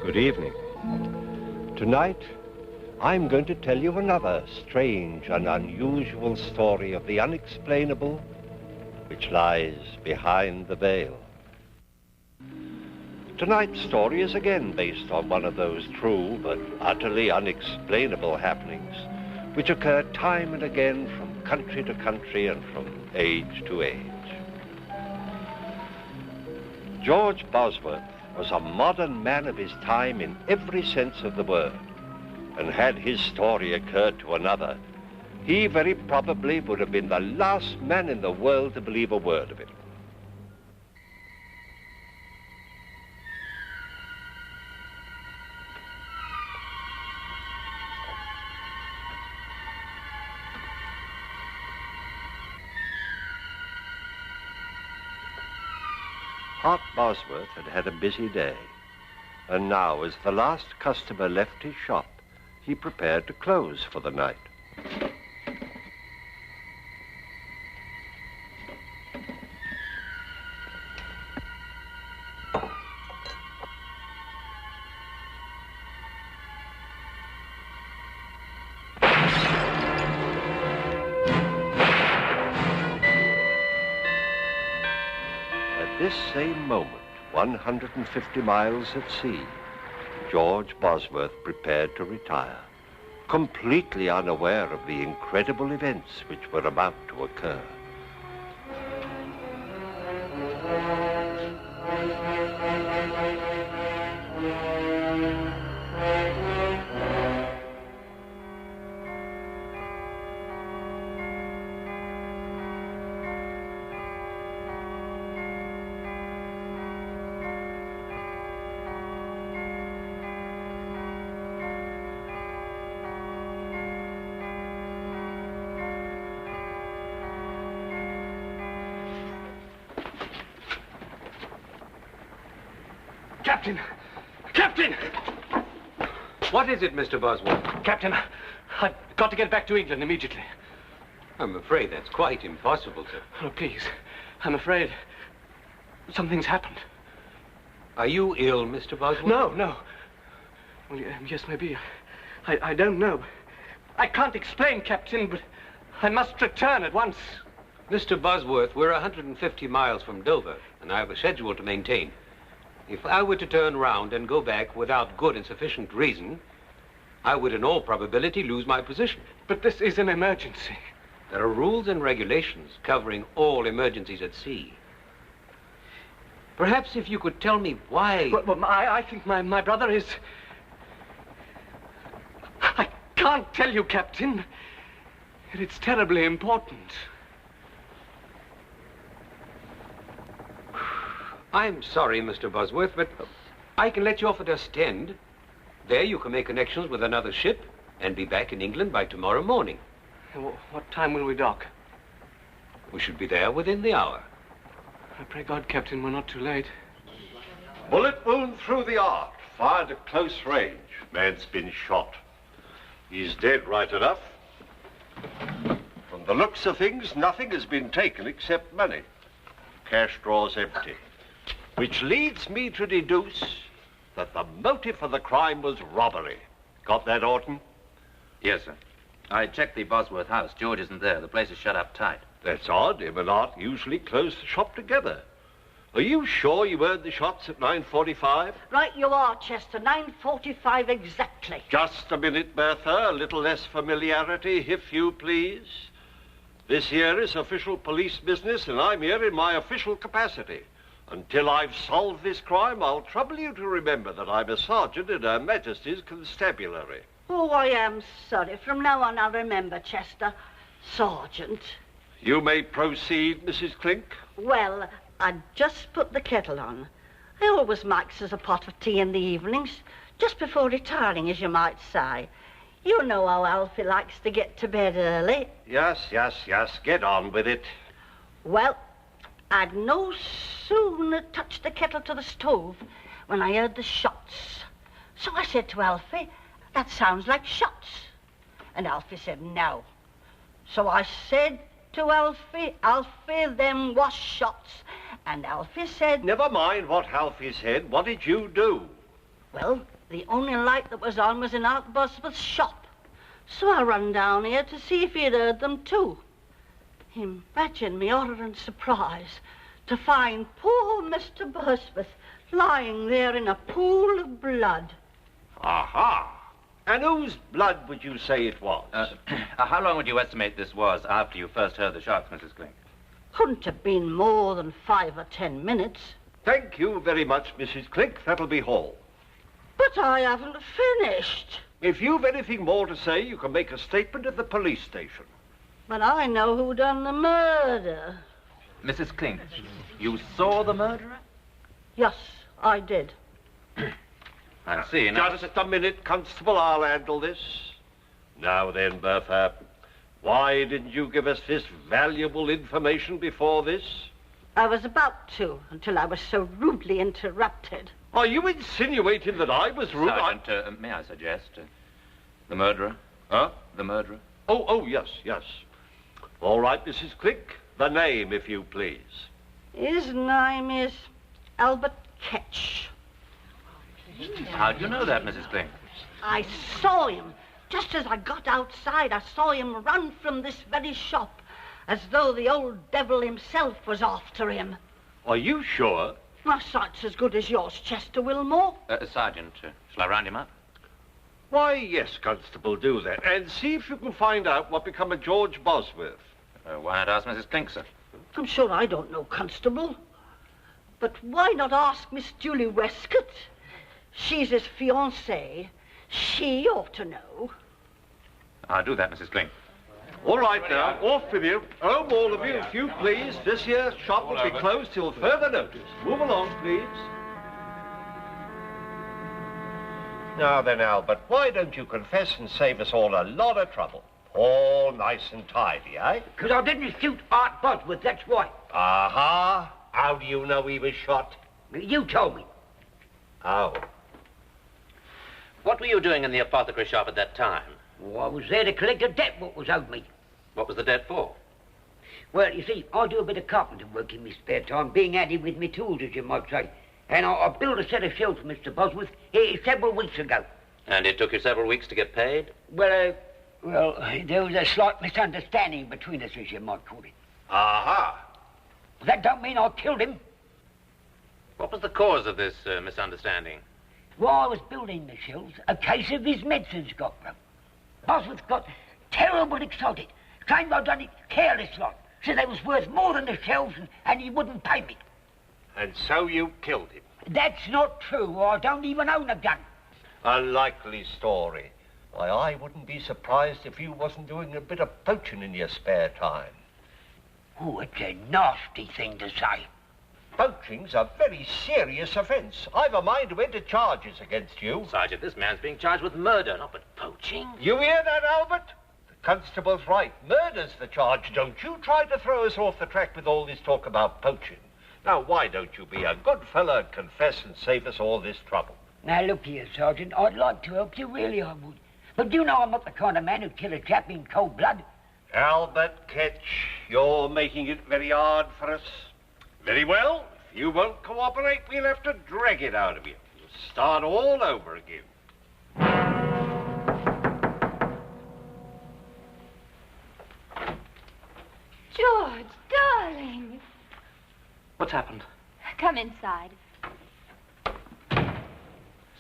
Good evening. Tonight, I'm going to tell you another strange and unusual story of the unexplainable which lies behind the veil. Tonight's story is again based on one of those true but utterly unexplainable happenings which occur time and again from country to country and from age to age. George Bosworth was a modern man of his time in every sense of the word, and had his story occurred to another, he very probably would have been the last man in the world to believe a word of it. Hart Bosworth had had a busy day, and now, as the last customer left his shop, he prepared to close for the night. At this same moment, 150 miles at sea, George Bosworth prepared to retire, completely unaware of the incredible events which were about to occur. Captain! Captain! What is it, Mr. Bosworth? Captain, I've got to get back to England immediately. I'm afraid that's quite impossible, sir. Oh, please. I'm afraid something's happened. Are you ill, Mr. Bosworth? No. Well, yes, maybe. I don't know. I can't explain, Captain, but I must return at once. Mr. Bosworth, we're 150 miles from Dover, and I have a schedule to maintain. If I were to turn round and go back without good and sufficient reason, I would in all probability lose my position. But this is an emergency. There are rules and regulations covering all emergencies at sea. Perhaps if you could tell me why... Well, I think my brother is... I can't tell you, Captain. It's terribly important. I'm sorry, Mr. Bosworth, but I can let you off at Ostend. There you can make connections with another ship and be back in England by tomorrow morning. What time will we dock? We should be there within the hour. I pray God, Captain, we're not too late. Bullet wound through the arc, fired at close range. Man's been shot. He's dead right enough. From the looks of things, nothing has been taken except money. Cash drawers empty. Which leads me to deduce that the motive for the crime was robbery. Got that, Orton? Yes, sir. I checked the Bosworth house. George isn't there. The place is shut up tight. That's odd. Him and Art usually close the shop together. Are you sure you heard the shots at 9:45? Right you are, Chester. 9:45 exactly. Just a minute, Bertha. A little less familiarity, if you please. This here is official police business, and I'm here in my official capacity. Until I've solved this crime, I'll trouble you to remember that I'm a sergeant in Her Majesty's Constabulary. Oh, I am sorry. From now on, I'll remember, Chester. Sergeant. You may proceed, Mrs. Clink. Well, I'd just put the kettle on. I always makes us a pot of tea in the evenings, just before retiring, as you might say. You know how Alfie likes to get to bed early. Yes. Get on with it. Well, I'd no sooner touched the kettle to the stove when I heard the shots. So I said to Alfie, that sounds like shots. And Alfie said no. So I said to Alfie, Alfie, them was shots. And Alfie said... Never mind what Alfie said. What did you do? Well, the only light that was on was in Aunt Bosworth's shop. So I run down here to see if he'd heard them too. Imagine me horror and surprise to find poor Mr. Bosworth lying there in a pool of blood. Aha! And whose blood would you say it was? How long would you estimate this was after you first heard the shots, Mrs. Clink? Couldn't have been more than 5 or 10 minutes. Thank you very much, Mrs. Clink. That'll be all. But I haven't finished. If you've anything more to say, you can make a statement at the police station. But I know who done the murder. Mrs. Clink, you saw the murderer? Yes, I did. I see. Now, Just a minute, Constable. I'll handle this. Now then, Bertha, why didn't you give us this valuable information before this? I was about to, until I was so rudely interrupted. Are you insinuating that I was rude? Sergeant, may I suggest? The murderer? Huh? The murderer? Oh, yes. All right, Mrs. Clink. The name, if you please. His name is Albert Ketch. How do you know that, Mrs. Clink? I saw him. Just as I got outside, I saw him run from this very shop, as though the old devil himself was after him. Are you sure? My sight's as good as yours, Chester Wilmore. Sergeant, shall I round him up? Why, yes, Constable, do that. And see if you can find out what become of George Bosworth. Why not ask Mrs. Clink, sir? I'm sure I don't know, Constable. But why not ask Miss Julie Westcott? She's his fiancée. She ought to know. I'll do that, Mrs. Clink. All right now, off with you. Home, all of you, if you please. This here shop will be closed till further notice. Move along, please. Now then, Albert, why don't you confess and save us all a lot of trouble? All nice and tidy, eh? Because I didn't shoot Art Bosworth, that's why. Aha! How do you know he was shot? You told me. Oh. What were you doing in the apothecary shop at that time? Oh, I was there to collect a debt what was owed me. What was the debt for? Well, you see, I do a bit of carpenter work in my spare time, being handy with me tools, as you might say. And I built a set of shelves for Mr. Bosworth several weeks ago. And it took you several weeks to get paid? Well, there was a slight misunderstanding between us, as you might call it. Aha! That don't mean I killed him. What was the cause of this misunderstanding? While I was building the shelves, a case of his medicines got broke. Bosworth got terrible excited. Claimed I'd done it careless like. Said they was worth more than the shelves and he wouldn't pay me. And so you killed him? That's not true. I don't even own a gun. A likely story. Why, I wouldn't be surprised if you wasn't doing a bit of poaching in your spare time. Oh, it's a nasty thing to say. Poaching's a very serious offence. I've a mind to enter charges against you. Sergeant, this man's being charged with murder, not with poaching. You hear that, Albert? The constable's right. Murder's the charge. Don't you try to throw us off the track with all this talk about poaching. Now, why don't you be a good fellow and confess and save us all this trouble? Now, look here, Sergeant. I'd like to help you, really I would. But you know I'm not the kind of man who'd kill a chap in cold blood. Albert Ketch, you're making it very hard for us. Very well. If you won't cooperate, we'll have to drag it out of you. We'll start all over again. George, darling. What's happened? Come inside.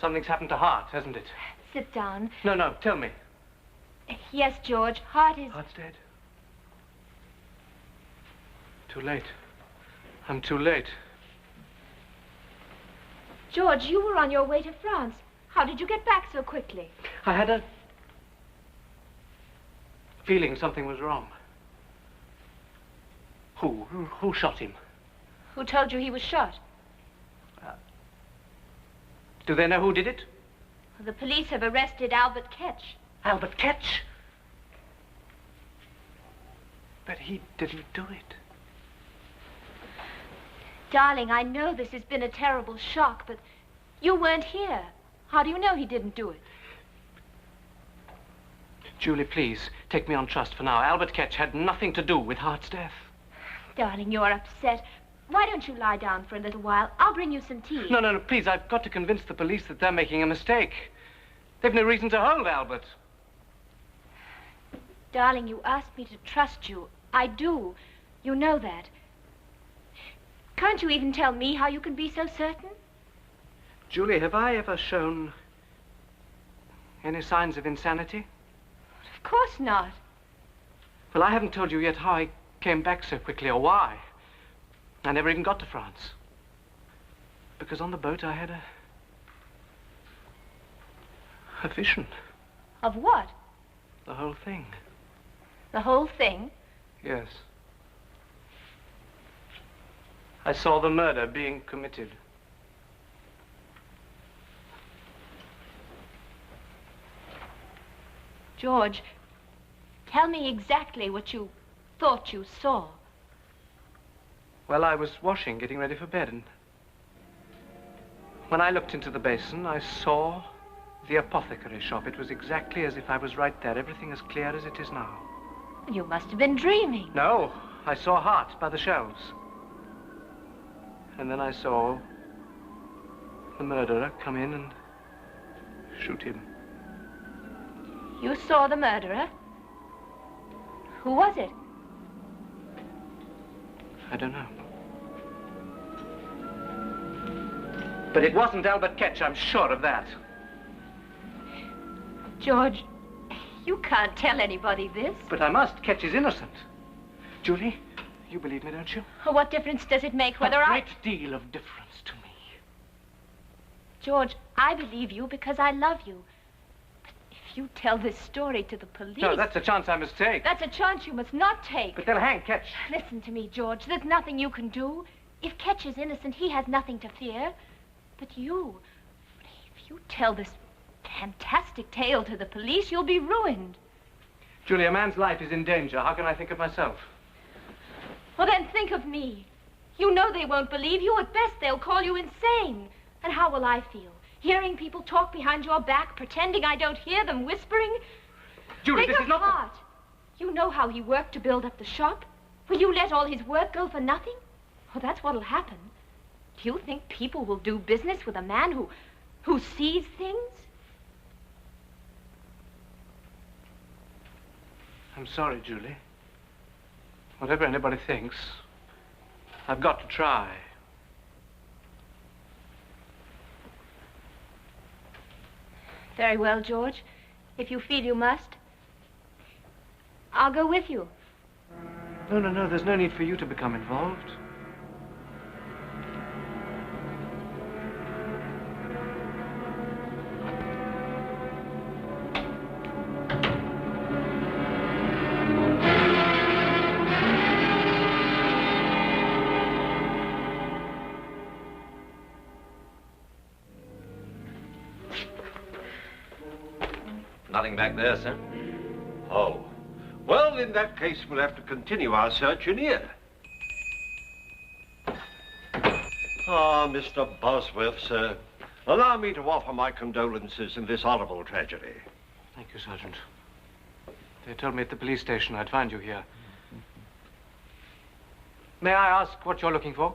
Something's happened to Hart, hasn't it? Sit down. No, tell me. Yes, George, Hart is... Hart's dead. Too late. I'm too late. George, you were on your way to France. How did you get back so quickly? I had a feeling something was wrong. Who shot him? Who told you he was shot? Do they know who did it? The police have arrested Albert Ketch. Albert Ketch? But he didn't do it. Darling, I know this has been a terrible shock, but you weren't here. How do you know he didn't do it? Julie, please, take me on trust for now. Albert Ketch had nothing to do with Hart's death. Darling, you're upset. Why don't you lie down for a little while? I'll bring you some tea. No, please, I've got to convince the police that they're making a mistake. They've no reason to hold Albert. Darling, you asked me to trust you. I do. You know that. Can't you even tell me how you can be so certain? Julie, have I ever shown any signs of insanity? Of course not. Well, I haven't told you yet how I came back so quickly or why. I never even got to France. Because on the boat I had a vision. Of what? The whole thing. The whole thing? Yes. I saw the murder being committed. George, tell me exactly what you thought you saw. Well, I was washing, getting ready for bed, and when I looked into the basin, I saw the apothecary shop. It was exactly as if I was right there, everything as clear as it is now. You must have been dreaming. No, I saw Hart by the shelves. And then I saw the murderer come in and shoot him. You saw the murderer? Who was it? I don't know. But it wasn't Albert Ketch, I'm sure of that. George, you can't tell anybody this. But I must. Ketch is innocent. Julie, you believe me, don't you? What difference does it make whether A great deal of difference to me. George, I believe you because I love you. But if you tell this story to the police... No, that's a chance I must take. That's a chance you must not take. But they'll hang Ketch. Listen to me, George. There's nothing you can do. If Ketch is innocent, he has nothing to fear. But you, if you tell this fantastic tale to the police, you'll be ruined. Julie, a man's life is in danger. How can I think of myself? Well, then think of me. You know they won't believe you. At best, they'll call you insane. And how will I feel? Hearing people talk behind your back, pretending I don't hear them, whispering? Julie, Think this of is not... Hart. You know how he worked to build up the shop. Will you let all his work go for nothing? Well, that's what'll happen. Do you think people will do business with a man who sees things? I'm sorry, Julie. Whatever anybody thinks, I've got to try. Very well, George. If you feel you must, I'll go with you. No, there's no need for you to become involved. Nothing back there, sir. Oh. Well, in that case, we'll have to continue our search in here. Ah, Mr. Bosworth, sir. Allow me to offer my condolences in this horrible tragedy. Thank you, Sergeant. They told me at the police station I'd find you here. May I ask what you're looking for?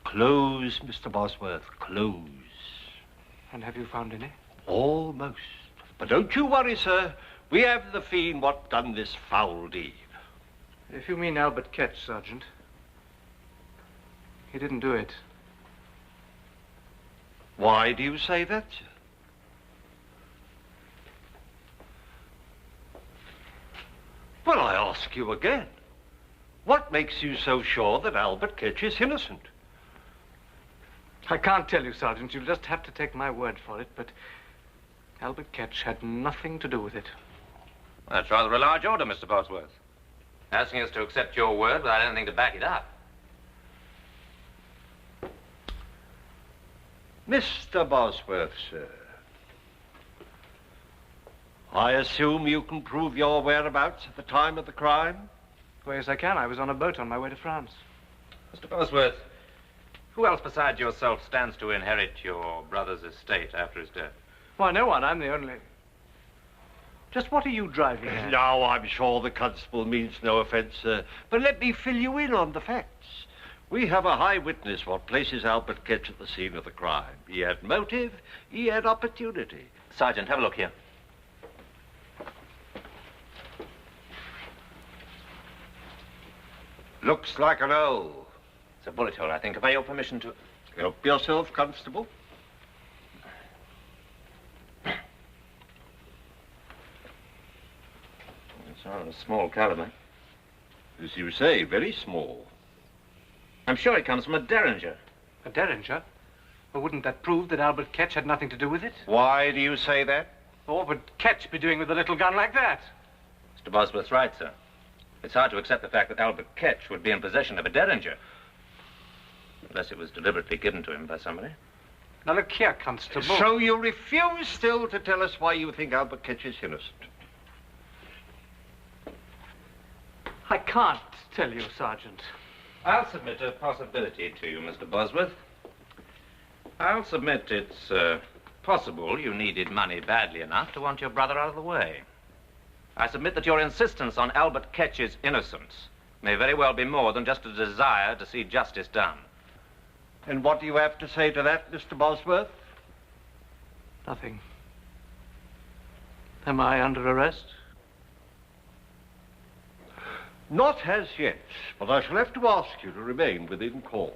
Clothes, Mr. Bosworth, clothes. And have you found any? Almost. But don't you worry, sir. We have the fiend what done this foul deed. If you mean Albert Ketch, Sergeant, he didn't do it. Why do you say that, sir? Well, I ask you again. What makes you so sure that Albert Ketch is innocent? I can't tell you, Sergeant. You'll just have to take my word for it, but Albert Ketch had nothing to do with it. That's rather a large order, Mr. Bosworth. Asking us to accept your word without anything to back it up. Mr. Bosworth, sir. I assume you can prove your whereabouts at the time of the crime? Well, yes, I can. I was on a boat on my way to France. Mr. Bosworth, who else besides yourself stands to inherit your brother's estate after his death? Why, no one. I'm the only... Just what are you driving at? Now, I'm sure the constable means no offence, sir, but let me fill you in on the facts. We have a high witness what places Albert Ketch at the scene of the crime. He had motive, he had opportunity. Sergeant, have a look here. Looks like an O. It's a bullet hole, I think. Have I your permission to... Help yourself, Constable. It's rather a small caliber. As you say, very small. I'm sure it comes from a derringer. A derringer? Well, wouldn't that prove that Albert Ketch had nothing to do with it? Why do you say that? Well, what would Ketch be doing with a little gun like that? Mr. Bosworth's right, sir. It's hard to accept the fact that Albert Ketch would be in possession of a derringer. Unless it was deliberately given to him by somebody. Now, look here, Constable. So you refuse still to tell us why you think Albert Ketch is innocent? I can't tell you, Sergeant. I'll submit a possibility to you, Mr. Bosworth. I'll submit it's possible you needed money badly enough to want your brother out of the way. I submit that your insistence on Albert Ketch's innocence may very well be more than just a desire to see justice done. And what do you have to say to that, Mr. Bosworth? Nothing. Am I under arrest? Not as yet, but I shall have to ask you to remain within call.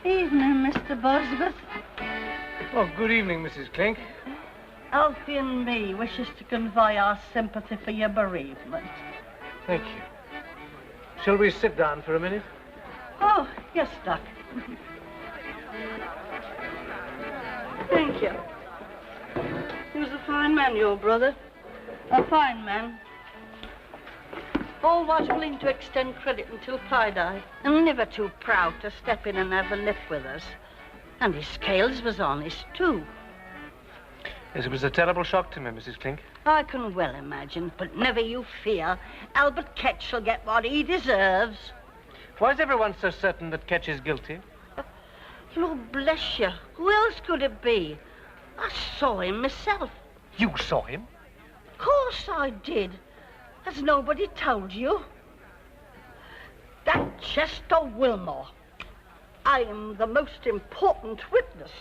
Evening, Mr. Bosworth. Oh, good evening, Mrs. Clink. Alfie and me wishes to convey our sympathy for your bereavement. Thank you. Shall we sit down for a minute? Oh, yes, Doc. Thank you. He was a fine man, your brother. A fine man. Always willing to extend credit until Pi died, and never too proud to step in and have a lift with us. And his scales was honest, too. Yes, it was a terrible shock to me, Mrs. Clink. I can well imagine, but never you fear. Albert Ketch shall get what he deserves. Why is everyone so certain that Ketch is guilty? Lord bless you. Who else could it be? I saw him myself. You saw him? Of course I did. Has nobody told you? That Chester Wilmore. I am the most important witness.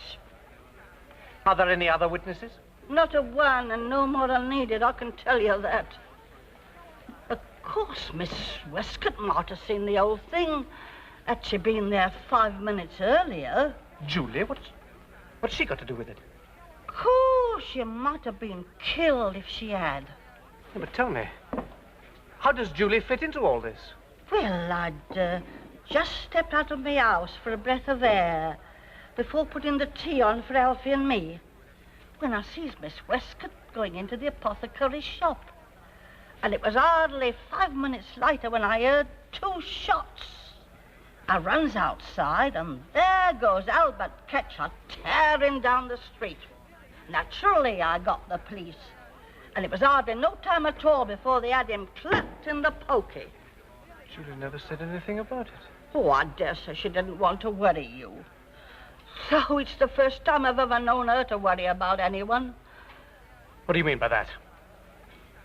Are there any other witnesses? Not a one, and no more are needed, I can tell you that. Of course, Miss Westcott might have seen the whole thing. Had she been there 5 minutes earlier. Julie? What's she got to do with it? Of course, she might have been killed if she had. Yeah, but tell me, how does Julie fit into all this? Well, I'd just stepped out of my house for a breath of air before putting the tea on for Alfie and me, when I sees Miss Westcott going into the apothecary's shop. And it was hardly 5 minutes later when I heard 2 shots. I runs outside, and there goes Albert Ketch tearing down the street. Naturally, I got the police, and it was hardly no time at all before they had him clapped in the pokey. Julie never said anything about it. Oh, I dare say she didn't want to worry you. So it's the first time I've ever known her to worry about anyone. What do you mean by that?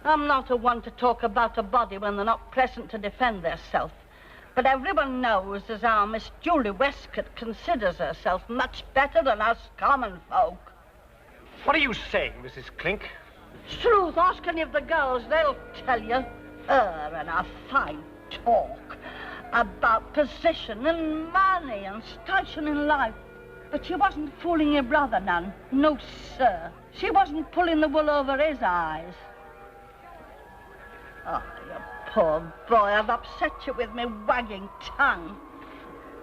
I'm not the one to talk about a body when they're not present to defend theirself. But everyone knows as how Miss Julie Westcott considers herself much better than us common folk. What are you saying, Mrs. Clink? It's truth. Ask any of the girls. They'll tell you. Her and her fine talk about position and money and station in life. But she wasn't fooling your brother none. No, sir. She wasn't pulling the wool over his eyes. Oh, you poor boy. I've upset you with me wagging tongue.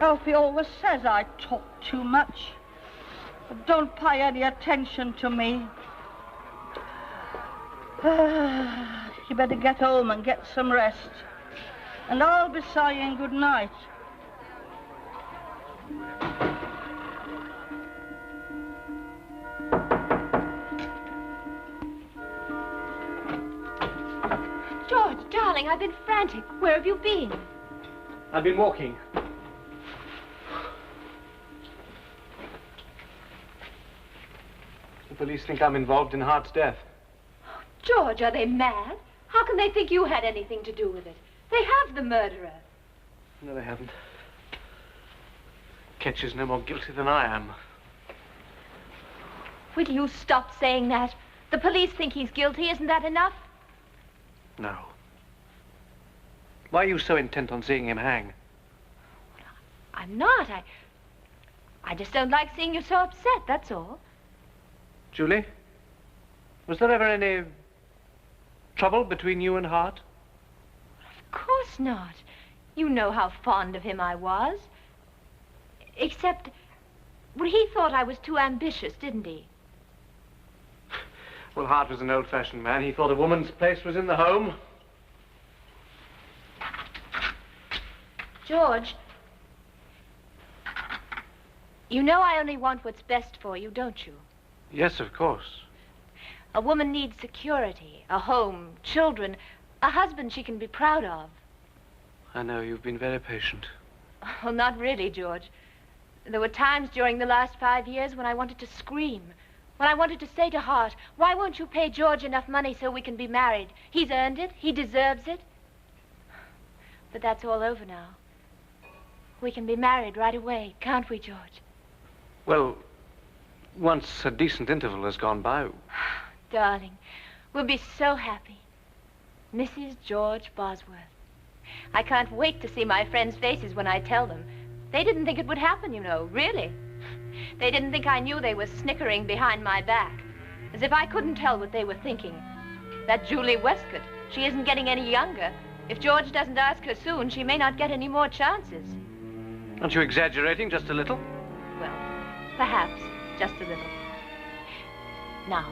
Alfie always says I talk too much. But don't pay any attention to me. You better get home and get some rest. And I'll be saying good night. George, darling, I've been frantic. Where have you been? I've been walking. The police think I'm involved in Hart's death. George, are they mad? How can they think you had anything to do with it? They have the murderer. No, they haven't. Ketch is no more guilty than I am. Will you stop saying that? The police think he's guilty. Isn't that enough? No. Why are you so intent on seeing him hang? I'm not. I just don't like seeing you so upset, that's all. Julie, was there ever any trouble between you and Hart? Of course not. You know how fond of him I was. Except, well, he thought I was too ambitious, didn't he? Well, Hart was an old-fashioned man. He thought a woman's place was in the home. George, you know I only want what's best for you, don't you? Yes, of course. A woman needs security, a home, children, a husband she can be proud of. I know, you've been very patient. Well, not really, George. There were times during the last 5 years when I wanted to scream. When I wanted to say to Hart, why won't you pay George enough money so we can be married? He's earned it. He deserves it. But that's all over now. We can be married right away, can't we, George? Well, once a decent interval has gone by. Darling, we'll be so happy. Mrs. George Bosworth. I can't wait to see my friends' faces when I tell them. They didn't think it would happen, you know, really. They didn't think I knew they were snickering behind my back. As if I couldn't tell what they were thinking. That Julie Westcott, she isn't getting any younger. If George doesn't ask her soon, she may not get any more chances. Aren't you exaggerating just a little? Well, perhaps, just a little. Now,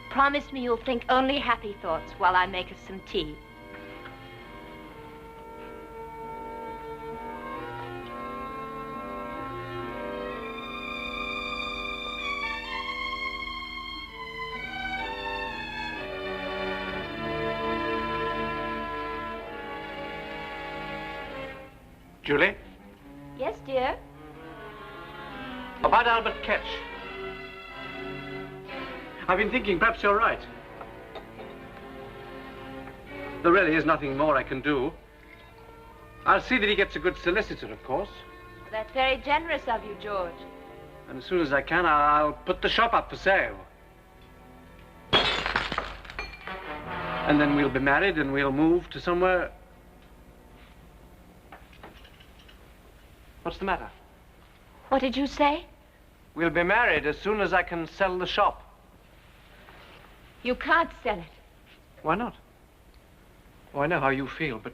promise me you'll think only happy thoughts while I make us some tea. Julie? Yes, dear? About Albert Ketch. I've been thinking perhaps you're right. There really is nothing more I can do. I'll see that he gets a good solicitor, of course. That's very generous of you, George. And as soon as I can, I'll put the shop up for sale. And then we'll be married and we'll move to somewhere... What's the matter? What did you say? We'll be married as soon as I can sell the shop. You can't sell it. Why not? Oh, I know how you feel, but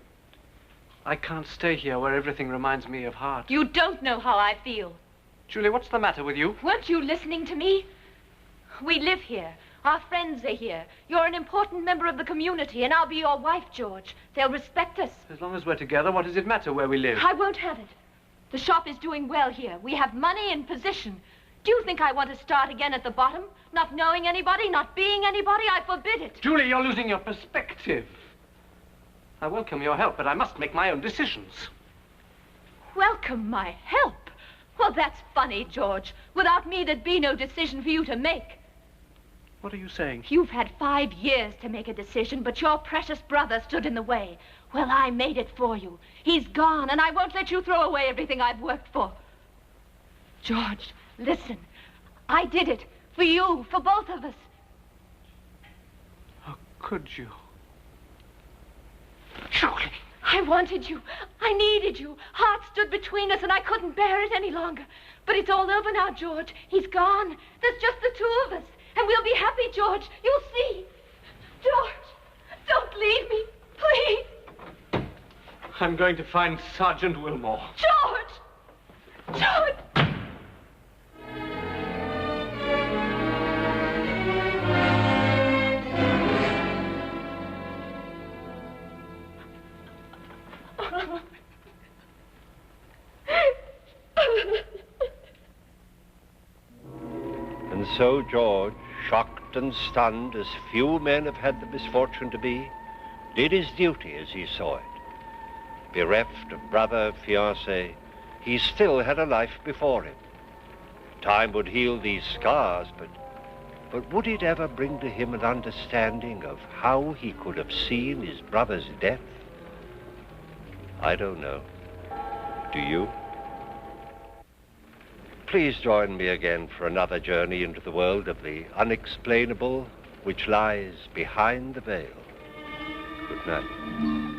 I can't stay here where everything reminds me of Hart. You don't know how I feel. Julie, what's the matter with you? Weren't you listening to me? We live here. Our friends are here. You're an important member of the community, and I'll be your wife, George. They'll respect us. As long as we're together, what does it matter where we live? I won't have it. The shop is doing well here. We have money and position. Do you think I want to start again at the bottom? Not knowing anybody, not being anybody? I forbid it. Julie, you're losing your perspective. I welcome your help, but I must make my own decisions. Welcome my help? Well, that's funny, George. Without me, there'd be no decision for you to make. What are you saying? You've had 5 years to make a decision, but your precious brother stood in the way. Well, I made it for you. He's gone, and I won't let you throw away everything I've worked for. George, listen. I did it. For you, for both of us. How could you? Julie! I wanted you. I needed you. Hart stood between us, and I couldn't bear it any longer. But it's all over now, George. He's gone. There's just the two of us. And we'll be happy, George. You'll see. George, don't leave me. Please. I'm going to find Sergeant Wilmore. George! George! And so George, shocked and stunned as few men have had the misfortune to be, did his duty as he saw it. Bereft of brother, fiancé, he still had a life before him. Time would heal these scars, but But would it ever bring to him an understanding of how he could have seen his brother's death? I don't know. Do you? Please join me again for another journey into the world of the unexplainable which lies behind the veil. Good night.